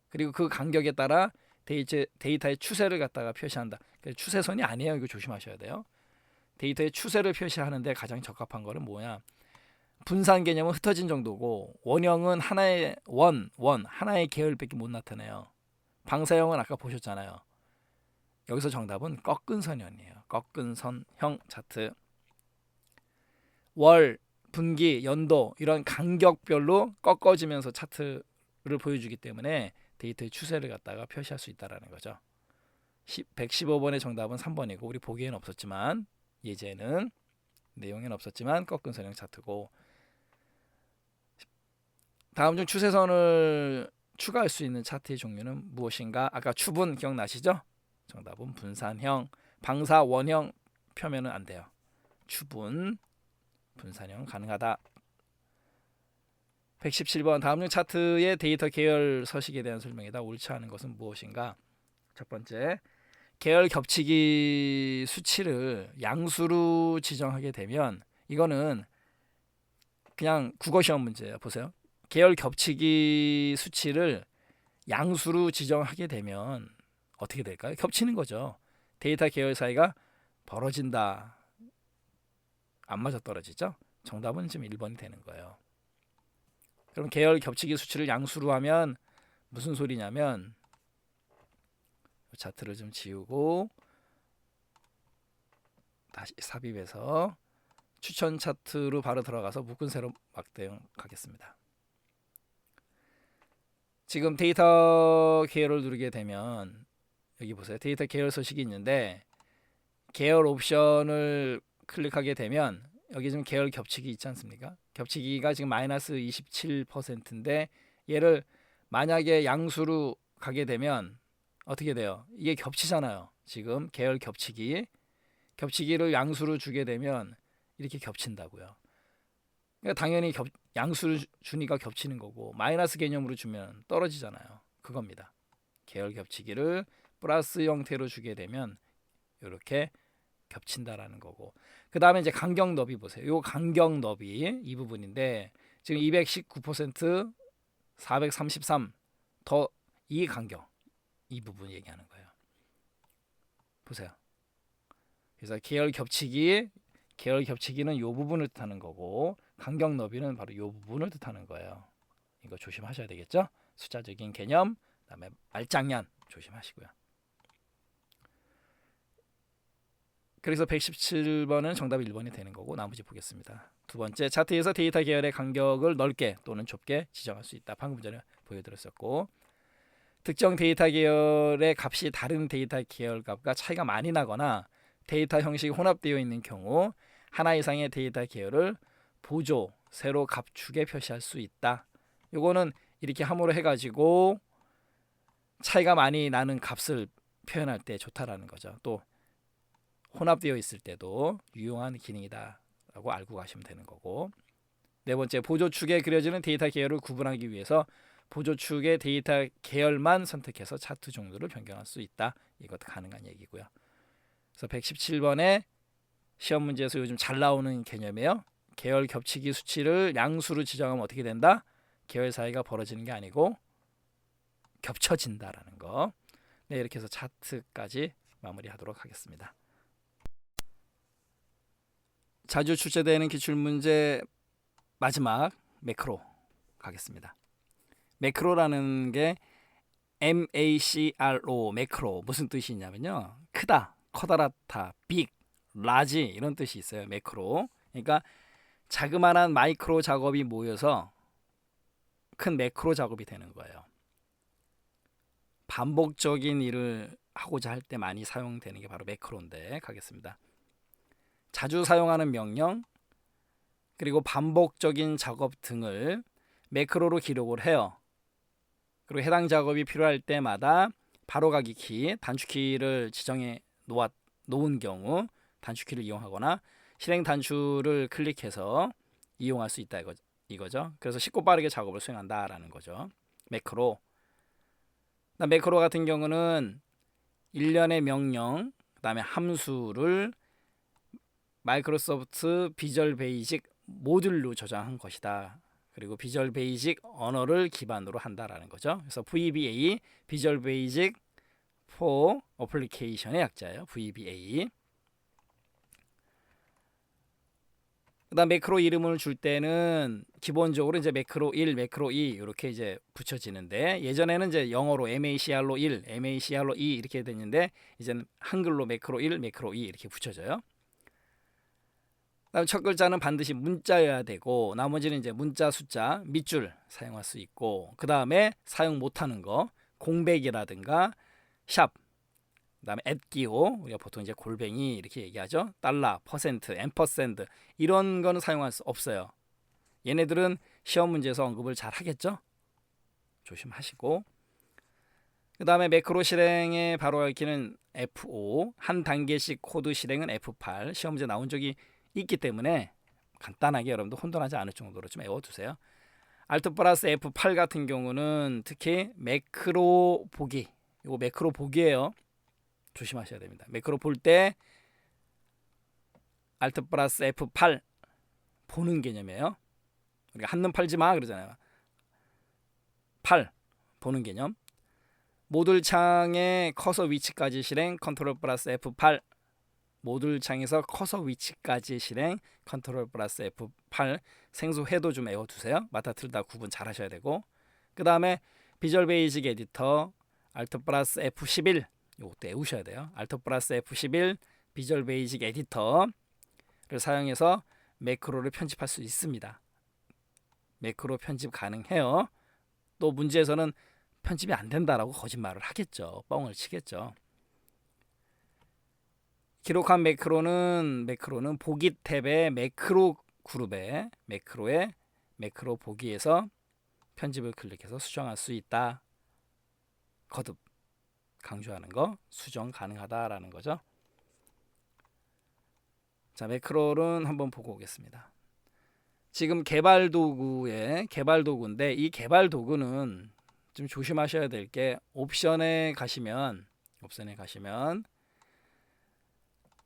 그리고 그 간격에 따라 데이터의 추세를 갖다가 표시한다. 추세선이 아니에요. 이거 조심하셔야 돼요. 데이터의 추세를 표시하는데 가장 적합한 거는 뭐냐? 분산 개념은 흩어진 정도고, 원형은 하나의 하나의 계열밖에 못 나타내요. 방사형은 아까 보셨잖아요. 여기서 정답은 꺾은 선형이에요. 꺾은 선형 차트. 월, 분기, 연도 이런 간격별로 꺾어지면서 차트를 보여주기 때문에 데이터의 추세를 갖다가 표시할 수 있다라는 거죠. 115번의 정답은 3번이고, 우리 보기에는 없었지만, 예제는 내용에는 없었지만 꺾은 선형 차트고, 다음 중 추세선을 추가할 수 있는 차트의 종류는 무엇인가? 아까 추분 기억나시죠? 정답은 분산형. 방사 원형 표면은 안 돼요. 추분 분산형 가능하다. 117번 다음 중 차트의 데이터 계열 서식에 대한 설명이다. 옳지 않은 것은 무엇인가? 첫 번째, 계열 겹치기 수치를 양수로 지정하게 되면 이거는 그냥 국어 시험 문제예요. 보세요. 계열 겹치기 수치를 양수로 지정하게 되면 어떻게 될까요? 겹치는 거죠. 데이터 계열 사이가 벌어진다. 안 맞아떨어지죠? 정답은 지금 1번이 되는 거예요. 그럼 계열 겹치기 수치를 양수로 하면 무슨 소리냐면 차트를 좀 지우고 다시 삽입해서 추천 차트로 바로 들어가서 묶은 세로 막대형 가겠습니다. 지금 데이터 계열을 누르게 되면 여기 보세요. 데이터 계열 서식이 있는데 계열 옵션을 클릭하게 되면 여기 지금 계열 겹치기 있지 않습니까? 겹치기가 지금 마이너스 27%인데 얘를 만약에 양수로 가게 되면 어떻게 돼요? 이게 겹치잖아요. 지금 계열 겹치기를 양수로 주게 되면 이렇게 겹친다고요. 그러니까 당연히 양수를 주니까 겹치는 거고 마이너스 개념으로 주면 떨어지잖아요. 그겁니다. 계열 겹치기를 플러스 형태로 주게 되면 이렇게 겹친다라는 거고. 그 다음에 이제 간격 너비 보세요. 요 간격 너비 이 부분인데 지금 219%, 433 더 이 간격 이 부분 얘기하는 거예요. 보세요. 그래서 계열 겹치기는 요 부분을 뜻하는 거고 간격 너비는 바로 요 부분을 뜻하는 거예요. 이거 조심하셔야 되겠죠? 숫자적인 개념, 그다음에 말장난 조심하시고요. 그래서 117번은 정답 1번이 되는 거고 나머지 보겠습니다. 두 번째, 차트에서 데이터 계열의 간격을 넓게 또는 좁게 지정할 수 있다. 방금 전에 보여드렸었고 특정 데이터 계열의 값이 다른 데이터 계열 값과 차이가 많이 나거나 데이터 형식이 혼합되어 있는 경우 하나 이상의 데이터 계열을 보조, 세로 값축에 표시할 수 있다. 요거는 이렇게 함으로 해가지고 차이가 많이 나는 값을 표현할 때 좋다라는 거죠. 또 혼합되어 있을 때도 유용한 기능이다라고 알고 가시면 되는 거고. 네 번째, 보조축에 그려지는 데이터 계열을 구분하기 위해서 보조축의 데이터 계열만 선택해서 차트 종류를 변경할 수 있다. 이것도 가능한 얘기고요. 그래서 117번에 시험 문제에서 요즘 잘 나오는 개념이에요. 계열 겹치기 수치를 양수로 지정하면 어떻게 된다? 계열 사이가 벌어지는 게 아니고 겹쳐진다라는 거. 네, 이렇게 해서 차트까지 마무리하도록 하겠습니다. 자주 출제되는 기출문제 마지막 매크로 가겠습니다. 매크로라는 게 MACRO 매크로 무슨 뜻이 있냐면요. 크다, 커다랗다, 빅, 라지 이런 뜻이 있어요. 매크로. 그러니까 자그마한 마이크로 작업이 모여서 큰 매크로 작업이 되는 거예요. 반복적인 일을 하고자 할 때 많이 사용되는 게 바로 매크로인데 가겠습니다. 자주 사용하는 명령 그리고 반복적인 작업 등을 매크로로 기록을 해요. 그리고 해당 작업이 필요할 때마다 바로가기 키, 단축키를 지정해 놓은 경우 단축키를 이용하거나 실행 단추를 클릭해서 이용할 수 있다 이거죠. 그래서 쉽고 빠르게 작업을 수행한다라는 거죠. 매크로. 매크로 같은 경우는 일련의 명령, 그다음에 함수를 마이크로소프트 비주얼 베이직 모듈로 저장한 것이다. 그리고 비주얼 베이직 언어를 기반으로 한다라는 거죠. 그래서 VBA, 비주얼 베이직 for 어플리케이션의 약자예요. VBA. 그다음 매크로 이름을 줄 때는 기본적으로 이제 매크로 1, 매크로 2 이렇게 이제 붙여지는데 예전에는 이제 영어로 MACR로 1, MACR로 2 이렇게 됐는데 이제는 한글로 매크로 1, 매크로 2 이렇게 붙여져요. 그다음 첫 글자는 반드시 문자여야 되고 나머지는 이제 문자, 숫자, 밑줄 사용할 수 있고 그 다음에 사용 못하는 거 공백이라든가 샵, 그다음에 @기호 우리가 보통 이제 골뱅이 이렇게 얘기하죠. 달러, 퍼센트, 앰퍼센드 이런 거는 사용할 수 없어요. 얘네들은 시험 문제에서 언급을 잘 하겠죠. 조심하시고 그 다음에 매크로 실행의 바로 읽기는 F5, 한 단계씩 코드 실행은 F8. 시험 문제 나온 적이 있기 때문에 간단하게 여러분도 혼돈하지 않을 정도로 좀 외워두세요. Alt 플러스 F8 같은 경우는 특히 매크로 보기, 이거 매크로 보기예요. 조심하셔야 됩니다. 매크로 볼 때 Alt 플러스 F8 보는 개념이에요. 우리가 한눈 팔지 마 그러잖아요. 8 보는 개념. 모듈 창의 커서 위치까지 실행 컨트롤 플러스 F8. 모듈 창에서 커서 위치까지 실행 컨트롤 플러스 F8. 생소해도 좀 외워두세요. 맡아 틀다 구분 잘 하셔야 되고, 그 다음에 비주얼 베이직 에디터 Alt 플러스 F11 이것도 외우셔야 돼요. Alt 플러스 F11 비주얼 베이직 에디터를 사용해서 매크로를 편집할 수 있습니다. 매크로 편집 가능해요. 또 문제에서는 편집이 안 된다라고 거짓말을 하겠죠. 뻥을 치겠죠. 기록한 매크로는 보기 탭의 매크로 그룹에 매크로의 매크로 보기에서 편집을 클릭해서 수정할 수 있다. 거듭 강조하는 거, 수정 가능하다라는 거죠. 자, 매크로는 한번 보고 오겠습니다. 지금 개발 도구인데 이 개발 도구는 좀 조심하셔야 될 게 옵션에 가시면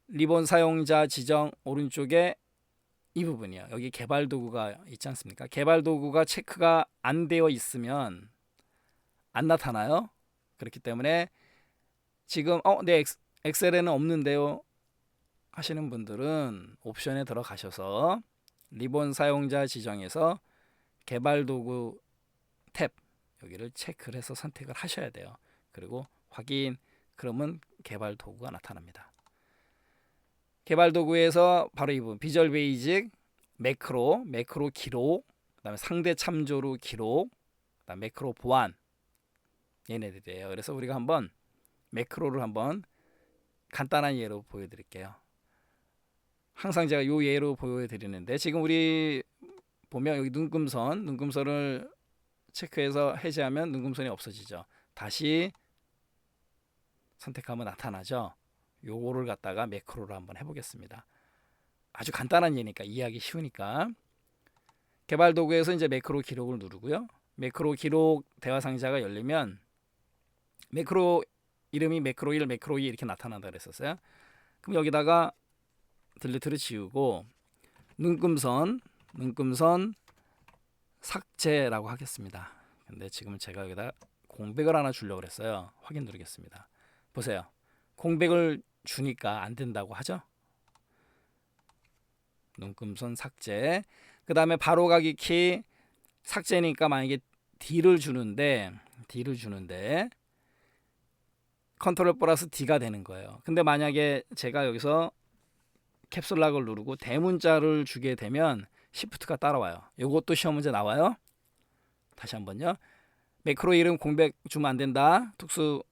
리본 사용자 지정 오른쪽에 이 부분이요. 여기 개발 도구가 있지 않습니까? 개발 도구가 체크가 안 되어 있으면 안 나타나요. 그렇기 때문에 지금 내 엑셀에는 없는데요 하시는 분들은 옵션에 들어가셔서 리본 사용자 지정에서 개발 도구 탭 여기를 체크를 해서 선택을 하셔야 돼요. 그리고 확인, 그러면 개발 도구가 나타납니다. 개발 도구에서 바로 이 부분 비주얼 베이직 매크로 기록, 그다음에 상대 참조로 기록, 그다음 매크로 보안 얘네들이에요. 그래서 우리가 한번 매크로를 한번 간단한 예로 보여드릴게요. 항상 제가 요 예로 보여드리는데 지금 우리 보면 여기 눈금선을 체크해서 해제하면 눈금선이 없어지죠. 다시 선택하면 나타나죠. 요거를 갖다가 매크로로 한번 해보겠습니다. 아주 간단한 예니까 이해하기 쉬우니까 개발 도구에서 이제 매크로 기록을 누르고요. 매크로 기록 대화 상자가 열리면 매크로 이름이 매크로 1, 매크로 2 이렇게 나타난다 그랬었어요. 그럼 여기다가 딜리트를 지우고 눈금선 삭제라고 하겠습니다. 근데 지금 제가 여기다 공백을 하나 주려고 그랬어요. 확인 누르겠습니다. 보세요. 공백을 주니까 안 된다고 하죠. 눈금선 삭제. 그 다음에 바로가기 키 삭제니까 만약에 D를 주는데 컨트롤 플러스 D가 되는 거예요. 근데 만약에 제가 여기서 캡슐락을 누르고 대문자를 주게 되면 시프트가 따라와요. 이것도 시험 문제 나와요. 다시 한번요. 매크로 이름 공백 주면 안 된다. 특수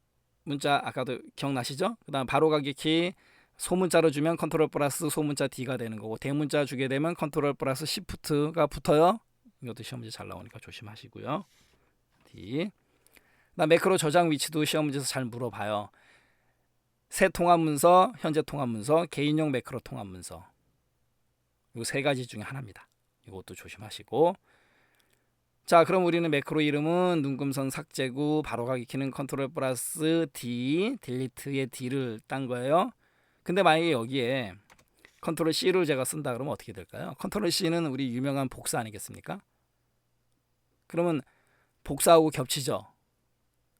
문자 아까도 기억나시죠? 그 다음 바로가기 키 소문자로 주면 컨트롤 플러스 소문자 D가 되는 거고, 대문자 주게 되면 컨트롤 플러스 시프트가 붙어요. 이것도 시험 문제 잘 나오니까 조심하시고요. D. 그다음 매크로 저장 위치도 시험 문제에서 잘 물어봐요. 새 통합 문서, 현재 통합 문서, 개인용 매크로 통합 문서. 이 세 가지 중에 하나입니다. 이것도 조심하시고. 자, 그럼 우리는 매크로 이름은 눈금선 삭제구, 바로가기 키는 컨트롤 플러스 D, 딜리트의 D를 딴 거예요. 근데 만약에 여기에 컨트롤 C를 제가 쓴다 그러면 어떻게 될까요? 컨트롤 C는 우리 유명한 복사 아니겠습니까? 그러면 복사하고 겹치죠.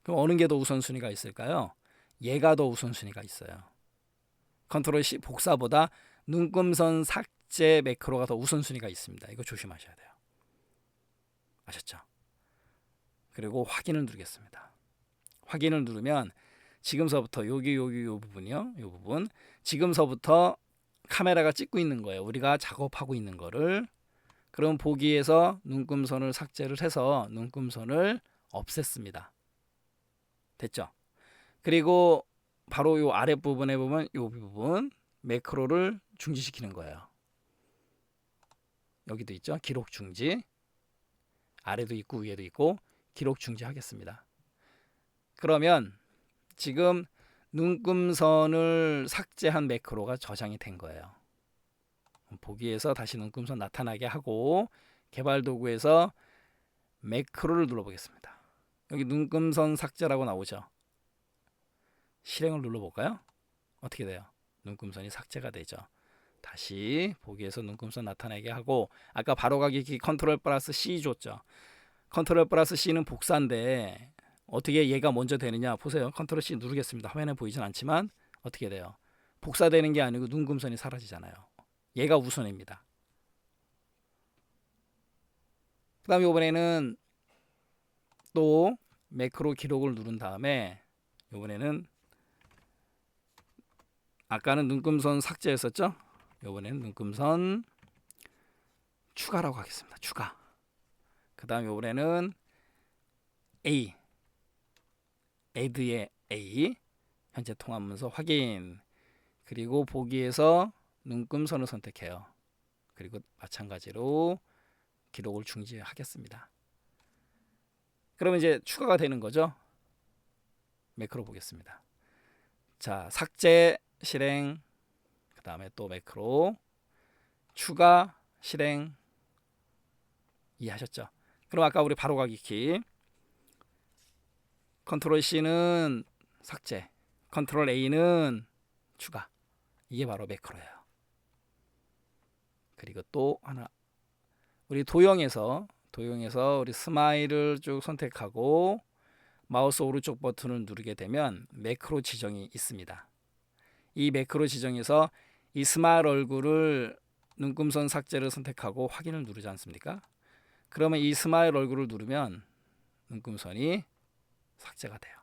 그럼 어느 게 더 우선순위가 있을까요? 얘가 더 우선순위가 있어요. 컨트롤 C 복사보다 눈금선 삭제 매크로가 더 우선순위가 있습니다. 이거 조심하셔야 돼요. 아셨죠? 그리고 확인을 누르겠습니다. 확인을 누르면 지금서부터 여기 요 부분이요. 요 부분. 지금서부터 카메라가 찍고 있는 거예요. 우리가 작업하고 있는 거를. 그럼 보기에서 눈금선을 삭제를 해서 눈금선을 없앴습니다. 됐죠? 그리고 바로 요 아랫부분에 보면 요 부분 매크로를 중지시키는 거예요. 여기도 있죠. 기록 중지. 아래도 있고 위에도 있고 기록 중지하겠습니다. 그러면 지금 눈금선을 삭제한 매크로가 저장이 된 거예요. 보기에서 다시 눈금선 나타나게 하고 개발 도구에서 매크로를 눌러보겠습니다. 여기 눈금선 삭제라고 나오죠. 실행을 눌러볼까요? 어떻게 돼요? 눈금선이 삭제가 되죠. 다시 보기에서 눈금선 나타내게 하고 아까 바로가기 키 컨트롤 플러스 C 줬죠. 컨트롤 플러스 C는 복사인데 어떻게 얘가 먼저 되느냐 보세요. 컨트롤 C 누르겠습니다. 화면에 보이진 않지만 어떻게 돼요? 복사되는 게 아니고 눈금선이 사라지잖아요. 얘가 우선입니다. 그 다음에 이번에는 또 매크로 기록을 누른 다음에 이번에는 아까는 눈금선 삭제했었죠? 이번에는 눈금선 추가라고 하겠습니다. 추가. 그 다음 이번에는 A add의 A 현재 통합 문서 확인. 그리고 보기에서 눈금선을 선택해요. 그리고 마찬가지로 기록을 중지하겠습니다. 그러면 이제 추가가 되는 거죠. 매크로 보겠습니다. 자, 삭제 실행, 그 다음에 또 매크로 추가 실행 이해하셨죠? 그럼 아까 우리 바로가기 키 컨트롤 C는 삭제, 컨트롤 A는 추가. 이게 바로 매크로예요. 그리고 또 하나 우리 도형에서 우리 스마일을 쭉 선택하고 마우스 오른쪽 버튼을 누르게 되면 매크로 지정이 있습니다. 이 매크로 지정에서 이 스마일 얼굴을 눈금선 삭제를 선택하고 확인을 누르지 않습니까? 그러면 이 스마일 얼굴을 누르면 눈금선이 삭제가 돼요.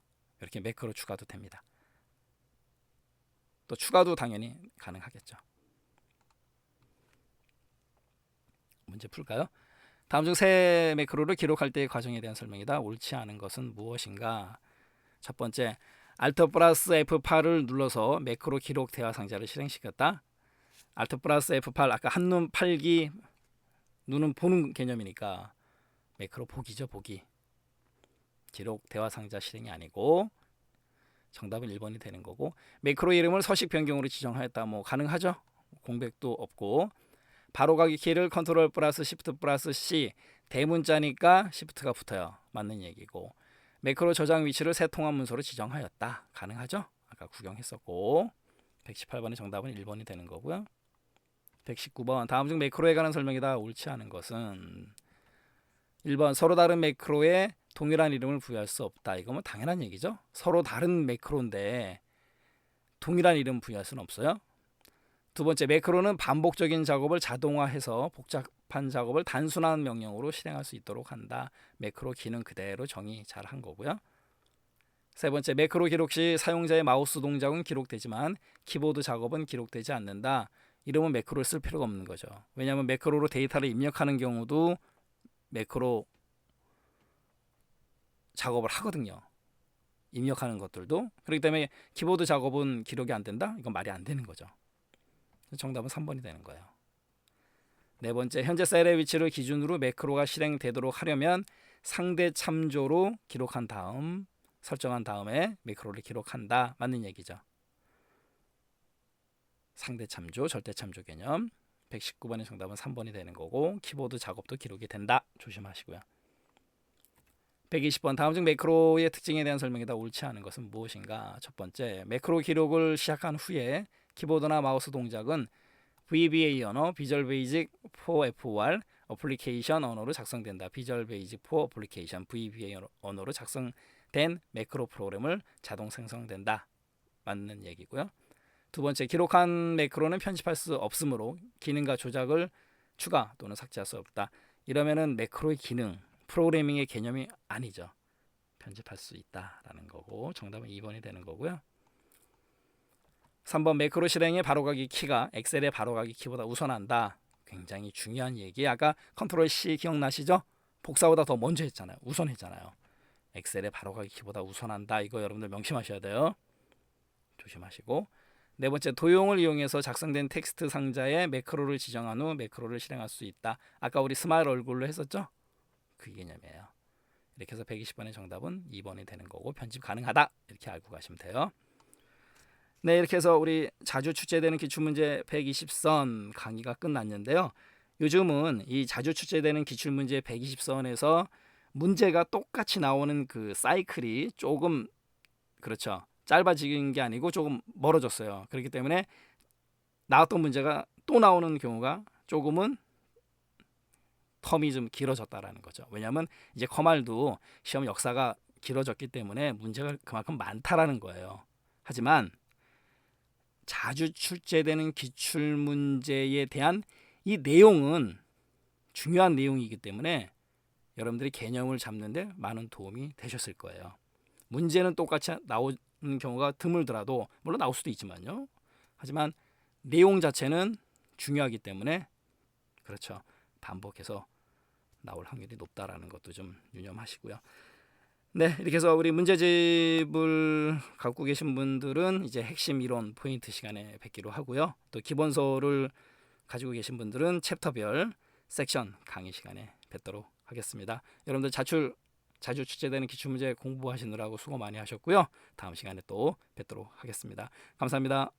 이렇게 매크로 추가도 됩니다. 또 추가도 당연히 가능하겠죠. 문제 풀까요? 다음 중 새 매크로를 기록할 때의 과정에 대한 설명이다. 옳지 않은 것은 무엇인가? 첫 번째, Alt 플러스 F8을 눌러서 매크로 기록 대화 상자를 실행시켰다. Alt 플러스 F8 아까 한눈 팔기 눈은 보는 개념이니까 매크로 보기죠. 보기. 기록 대화 상자 실행이 아니고 정답은 1번이 되는 거고 매크로 이름을 서식 변경으로 지정하였다. 뭐 가능하죠. 공백도 없고 바로가기 키를 컨트롤 플러스 시프트 플러스 C 대문자니까 시프트가 붙어요. 맞는 얘기고 매크로 저장 위치를 새 통합 문서로 지정하였다. 가능하죠? 아까 구경했었고 118번의 정답은 1번이 되는 거고요. 119번 다음 중 매크로에 관한 설명이다. 옳지 않은 것은 1번 서로 다른 매크로에 동일한 이름을 부여할 수 없다. 이거 뭐 당연한 얘기죠. 서로 다른 매크로인데 동일한 이름 부여할 수는 없어요. 두 번째, 매크로는 반복적인 작업을 자동화해서 복잡한 작업을 단순한 명령으로 실행할 수 있도록 한다. 매크로 기능 그대로 정의 잘 한 거고요. 세 번째, 매크로 기록 시 사용자의 마우스 동작은 기록되지만 키보드 작업은 기록되지 않는다. 이러면 매크로를 쓸 필요가 없는 거죠. 왜냐하면 매크로로 데이터를 입력하는 경우도 매크로 작업을 하거든요. 입력하는 것들도. 그렇기 때문에 키보드 작업은 기록이 안 된다? 이건 말이 안 되는 거죠. 정답은 3번이 되는 거예요. 네 번째, 현재 셀의 위치를 기준으로 매크로가 실행되도록 하려면 상대 참조로 기록한 다음 설정한 다음에 매크로를 기록한다. 맞는 얘기죠. 상대 참조, 절대 참조 개념. 119번의 정답은 3번이 되는 거고 키보드 작업도 기록이 된다. 조심하시고요. 120번 다음 중 매크로의 특징에 대한 설명이다. 옳지 않은 것은 무엇인가? 첫 번째, 매크로 기록을 시작한 후에 키보드나 마우스 동작은 VBA 언어, 비주얼 베이직 4 FOR 어플리케이션 언어로 작성된다. 비주얼 베이직 4 어플리케이션 VBA 언어로 작성된 매크로 프로그램을 자동 생성된다. 맞는 얘기고요. 두 번째, 기록한 매크로는 편집할 수 없으므로 기능과 조작을 추가 또는 삭제할 수 없다. 이러면은 매크로의 기능, 프로그래밍의 개념이 아니죠. 편집할 수 있다라는 거고 정답은 2번이 되는 거고요. 3번, 매크로 실행의 바로가기 키가 엑셀의 바로가기 키보다 우선한다. 굉장히 중요한 얘기. 아까 컨트롤 C 기억나시죠? 복사보다 더 먼저 했잖아요. 우선했잖아요. 엑셀의 바로가기 키보다 우선한다. 이거 여러분들 명심하셔야 돼요. 조심하시고. 네 번째, 도용을 이용해서 작성된 텍스트 상자에 매크로를 지정한 후 매크로를 실행할 수 있다. 아까 우리 스마일 얼굴로 했었죠? 그 개념이에요. 이렇게 해서 120번의 정답은 2번이 되는 거고 편집 가능하다. 이렇게 알고 가시면 돼요. 네, 이렇게 해서 우리 자주 출제되는 기출문제 120선 강의가 끝났는데요. 요즘은 이 자주 출제되는 기출문제 120선에서 문제가 똑같이 나오는 그 사이클이 조금 그렇죠. 짧아진 게 아니고 조금 멀어졌어요. 그렇기 때문에 나왔던 문제가 또 나오는 경우가 조금은 텀이 좀 길어졌다라는 거죠. 왜냐하면 이제 커말도 시험 역사가 길어졌기 때문에 문제가 그만큼 많다라는 거예요. 하지만 자주 출제되는 기출 문제에 대한 이 내용은 중요한 내용이기 때문에 여러분들이 개념을 잡는데 많은 도움이 되셨을 거예요. 문제는 똑같이 나오는 경우가 드물더라도 물론 나올 수도 있지만요. 하지만 내용 자체는 중요하기 때문에 그렇죠. 반복해서 나올 확률이 높다라는 것도 좀 유념하시고요. 네, 이렇게 해서 우리 문제집을 갖고 계신 분들은 이제 핵심 이론 포인트 시간에 뵙기로 하고요. 또 기본서를 가지고 계신 분들은 챕터별 섹션 강의 시간에 뵙도록 하겠습니다. 여러분들 자주 출제되는 기출문제 공부하시느라고 수고 많이 하셨고요. 다음 시간에 또 뵙도록 하겠습니다. 감사합니다.